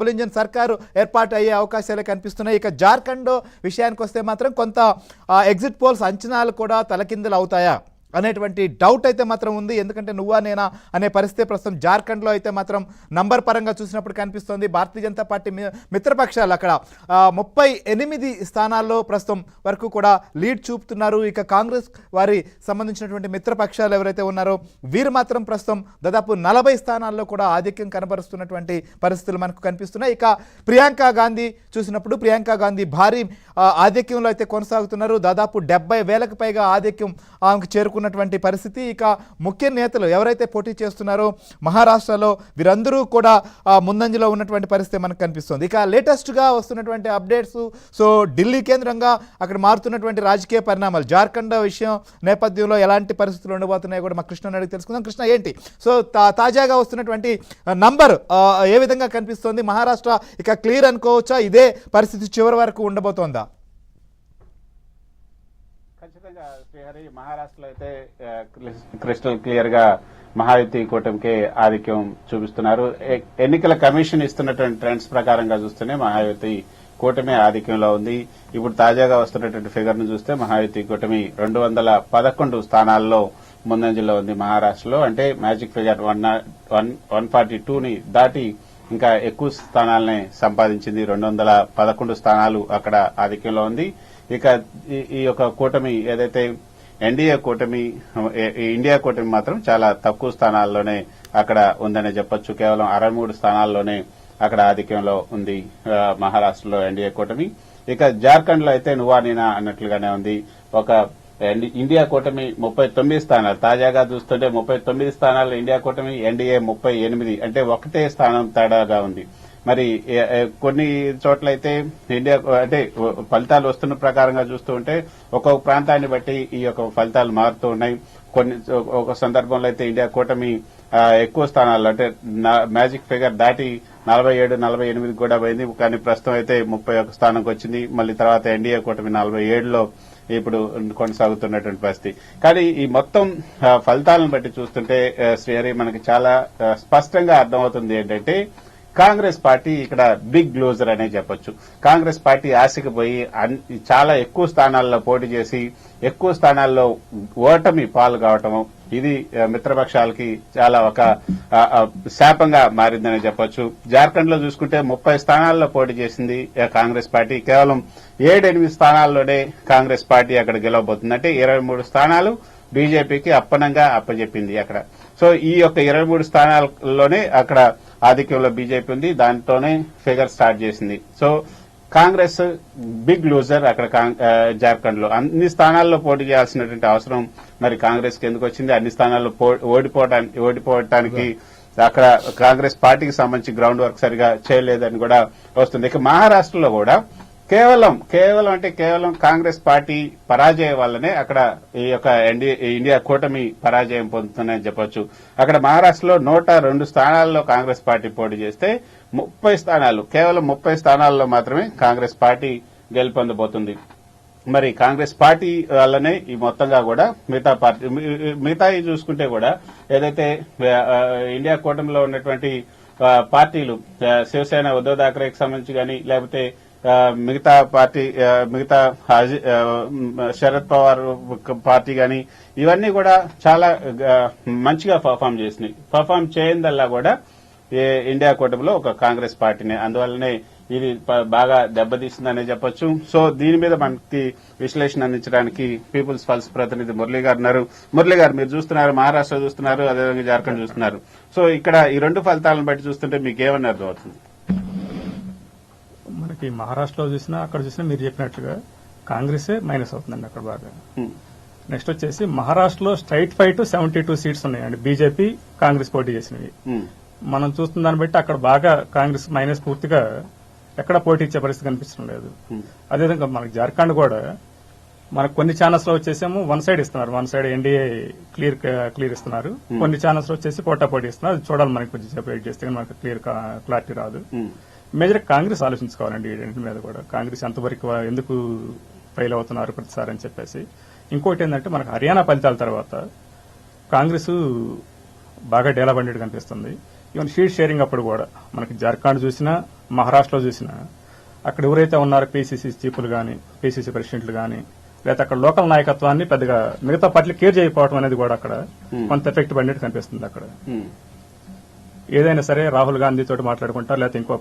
Double engine సర్కారు ఏర్పాటు అయ్యే అవకాశాలే కనిపిస్తున్నాయి. ఇక జార్ఖండ్ విషయానికి వస్తే మాత్రం కొంత ఎగ్జిట్ పోల్స్ అంచనాలు కూడా తలకిందులు అవుతాయా అనేటువంటి డౌట్ అయితే మాత్రం ఉంది. ఎందుకంటే నువ్వా నేనా అనే పరిస్థితి ప్రస్తుతం జార్ఖండ్లో అయితే మాత్రం నంబర్ పరంగా చూసినప్పుడు కనిపిస్తోంది. భారతీయ జనతా పార్టీ మిత్రపక్షాలు అక్కడ 38 స్థానాల్లో ప్రస్తుతం వరకు కూడా లీడ్ చూపుతున్నారు. ఇక కాంగ్రెస్ వారి సంబంధించినటువంటి మిత్రపక్షాలు ఎవరైతే ఉన్నారో వీరు మాత్రం ప్రస్తుతం దాదాపు 40 స్థానాల్లో కూడా ఆధిక్యం కనబరుస్తున్నటువంటి పరిస్థితులు మనకు కనిపిస్తున్నాయి. ఇక ప్రియాంక గాంధీ చూసినప్పుడు ప్రియాంక గాంధీ భారీ ఆధిక్యంలో అయితే కొనసాగుతున్నారు. దాదాపు 70,000కు పైగా ఆధిక్యం ఆమెకు చేరుకున్నటువంటి పరిస్థితి. ఇక ముఖ్య నేతలు ఎవరైతే పోటీ చేస్తున్నారో మహారాష్ట్రలో వీరందరూ కూడా ముందంజలో ఉన్నటువంటి పరిస్థితి మనకు కనిపిస్తుంది. ఇక లేటెస్ట్గా వస్తున్నటువంటి అప్డేట్స్, సో ఢిల్లీ కేంద్రంగా అక్కడ మారుతున్నటువంటి రాజకీయ పరిణామాలు, జార్ఖండ్ విషయం నేపథ్యంలో ఎలాంటి పరిస్థితులు ఉండబోతున్నాయో కూడా మా కృష్ణ అడిగి తెలుసుకుందాం. కృష్ణ, ఏంటి సో తాజాగా వస్తున్నటువంటి నంబర్ ఏ విధంగా కనిపిస్తోంది? మహారాష్ట్ర ఇక క్లియర్ అనుకోవచ్చా? ఇదే పరిస్థితి చివరి వరకు ఉండబోతోందా? ఖచ్చితంగా శ్రీహరి, మహారాష్ట్రలో అయితే క్రిస్టల్ క్లియర్ గా మహాయుతి కూటమికి ఆధిక్యం చూపిస్తున్నారు. ఎన్నికల కమిషన్ ఇస్తున్నటువంటి ట్రెండ్స్ ప్రకారంగా చూస్తేనే మహాయుతి కూటమి ఆధిక్యంలో ఉంది. ఇప్పుడు తాజాగా వస్తున్నటువంటి ఫిగర్ ను చూస్తే మహాయుతి కూటమి 211 స్థానాల్లో ముందంజలో ఉంది మహారాష్ట్రలో. అంటే మ్యాజిక్ ఫిగర్ 142ని దాటి ఇంకా ఎక్కువ స్థానాలని సంపాదించింది. 211 స్థానాలు అక్కడ ఆధిక్యంలో ఉంది. ఇక ఈ యొక్క కూటమి ఏదైతే ఎన్డీఏ కూటమి, ఇండియా కూటమి మాత్రం చాలా తక్కువ స్థానాల్లోనే అక్కడ ఉందనే చెప్పొచ్చు. కేవలం 63 స్థానాల్లోనే అక్కడ ఆధిక్యంలో ఉంది మహారాష్ట్రలో ఎన్డీఏ కూటమి. ఇక జార్ఖండ్ లో అయితే నువ్వా నేనా అన్నట్లుగానే ఉంది. ఒక ఇండియా కూటమి 39 స్థానాలు, తాజాగా చూస్తుంటే 39 స్థానాలు ఇండియా కూటమి, ఎన్డీఏ 38, అంటే ఒకటే స్థానం తేడాగా ఉంది. మరి కొన్ని చోట్లయితే ఇండియా అంటే ఫలితాలు వస్తున్న ప్రకారంగా చూస్తూ ఉంటే ఒక్కొక్క ప్రాంతాన్ని బట్టి ఈ యొక్క ఫలితాలు మారుతూ ఉన్నాయి. ఒక సందర్భంలో అయితే ఇండియా కూటమి ఎక్కువ స్థానాల్లో అంటే మ్యాజిక్ ఫిగర్ దాటి 47, 48 కూడా పోయింది. కానీ ప్రస్తుతం అయితే 31 స్థానంకి వచ్చింది. మళ్ళీ తర్వాత ఎన్డీఏ కూటమి 47లో ఇప్పుడు కొనసాగుతున్నటువంటి పరిస్థితి. కానీ ఈ మొత్తం ఫలితాలను బట్టి చూస్తుంటే శ్రీహరి మనకి చాలా స్పష్టంగా అర్థమవుతుంది ఏంటంటే కాంగ్రెస్ పార్టీ ఇక్కడ బిగ్ లూజర్ అనే చెప్పొచ్చు. కాంగ్రెస్ పార్టీ ఆశకు పోయి చాలా ఎక్కువ స్థానాల్లో పోటీ చేసి ఎక్కువ స్థానాల్లో ఓటమి పాలు కావటం, ఇది మిత్రపక్షాలకి చాలా ఒక శాపంగా మారిందని చెప్పొచ్చు. జార్ఖండ్ లో చూసుకుంటే 30 స్థానాల్లో పోటీ చేసింది కాంగ్రెస్ పార్టీ. కేవలం 7-8 స్థానాల్లోనే కాంగ్రెస్ పార్టీ అక్కడ గెలవబోతుంది. అంటే 23 స్థానాలు బీజేపీకి అప్పనంగా అప్పచెప్పింది అక్కడ. సో ఈ యొక్క 23 స్థానాల్లోనే అక్కడ ఆధిక్యంలో బీజేపీ ఉంది. దాంతోనే ఫిగర్ స్టార్ట్ చేసింది. సో కాంగ్రెస్ బిగ్ లూజర్ అక్కడ జార్ఖండ్ లో. అన్ని స్థానాల్లో పోటీ చేయాల్సినటువంటి అవసరం మరి కాంగ్రెస్ కి ఎందుకు వచ్చింది? అన్ని స్థానాల్లో ఓడిపోవటానికి అక్కడ కాంగ్రెస్ పార్టీకి సంబంధించి గ్రౌండ్ వర్క్ సరిగా చేయలేదని కూడా వస్తుంది. ఇక మహారాష్ట్రలో కూడా కేవలం కాంగ్రెస్ పార్టీ పరాజయం వల్లనే అక్కడ ఈ యొక్క ఇండియా కూటమి పరాజయం పొందుతుందని చెప్పొచ్చు. అక్కడ మహారాష్ట్రలో 102 స్థానాల్లో కాంగ్రెస్ పార్టీ పోటీ చేస్తే 30 స్థానాలు, కేవలం 30 స్థానాల్లో మాత్రమే కాంగ్రెస్ పార్టీ గెలుపొందబోతుంది. మరి కాంగ్రెస్ పార్టీ వల్లనే ఈ మొత్తంగా కూడా మిగతా చూసుకుంటే కూడా ఏదైతే ఇండియా కూటమిలో ఉన్నటువంటి పార్టీలు శివసేన ఉద్దవ్ ఠాక్రేకి సంబంధించి కానీ లేకపోతే మిగతా శరద్ పవార్ పార్టీ గాని ఇవన్నీ కూడా చాలా మంచిగా పర్ఫామ్ చేసినాయి. పర్ఫామ్ చేయదల్లా కూడా ఇండియా కూటమిలో ఒక కాంగ్రెస్ పార్టీనే. అందువల్లనే ఇది బాగా దెబ్బతీస్తుందనే చెప్పొచ్చు. సో దీని మీద మనకి విశ్లేషణ అందించడానికి పీపుల్స్ పల్స్ ప్రతినిధి మురళీ గారు ఉన్నారు. మురళీ గారు, మీరు చూస్తున్నారు, మహారాష్ట్ర చూస్తున్నారు, అదేవిధంగా జార్ఖండ్ చూస్తున్నారు. సో ఇక్కడ ఈ 2 ఫలితాలను బట్టి చూస్తుంటే మీకు ఏమని అర్థమవుతుంది? మనకి మహారాష్ట్రలో చూసినా అక్కడ చూసినా మీరు చెప్పినట్లుగా కాంగ్రెసే మైనస్ అవుతుందండి అక్కడ బాగా. నెక్స్ట్ వచ్చేసి మహారాష్ట్రలో స్ట్రైట్ ఫైట్ 72 సీట్స్ ఉన్నాయండి బీజేపీ కాంగ్రెస్ పోటీ చేసినవి. మనం చూస్తున్న దాన్ని బట్టి అక్కడ బాగా కాంగ్రెస్ మైనస్ పూర్తిగా ఎక్కడ పోటీ ఇచ్చే పరిస్థితి కనిపించడం లేదు. అదేవిధంగా మనకి జార్ఖండ్ కూడా మనకు కొన్ని ఛానల్స్ లో వచ్చేసేమో వన్ సైడ్ ఇస్తున్నారు, వన్ సైడ్ ఎన్డీఏ క్లియర్ ఇస్తున్నారు. కొన్ని ఛానల్స్ లో వచ్చేసి పోటాపోటీ ఇస్తున్నారు. అది చూడాలి, మనకి కొంచెం సెపరేట్ చేస్తే మనకు క్లారిటీ రాదు. మేజర్ కాంగ్రెస్ ఆలోచించుకోవాలండి వీటి మీద కూడా. కాంగ్రెస్ ఎంతవరకు ఎందుకు ఫెయిల్ అవుతున్నారు ప్రతిసారి అని చెప్పేసి. ఇంకోటి ఏంటంటే మనకు హర్యానా ఫలితాల తర్వాత కాంగ్రెస్ బాగా డేలా బండి కనిపిస్తుంది. ఈవెన్ షీట్ షేరింగ్ అప్పుడు కూడా మనకి జార్ఖండ్ చూసినా మహారాష్ట్రలో చూసినా అక్కడ ఎవరైతే ఉన్నారో పీసీసీ చీఫ్లు కానీ పీసీసీ ప్రెసిడెంట్లు కానీ లేదా అక్కడ లోకల్ నాయకత్వాన్ని పెద్దగా మిగతా పార్టీలు కేర్ చేయకపోవడం అనేది కూడా అక్కడ కొంత ఎఫెక్ట్ పడినట్టు కనిపిస్తుంది అక్కడ. ఏదైనా సరే రాహుల్ గాంధీ తోటి మాట్లాడుకుంటారు, లేకపోతే ఇంకో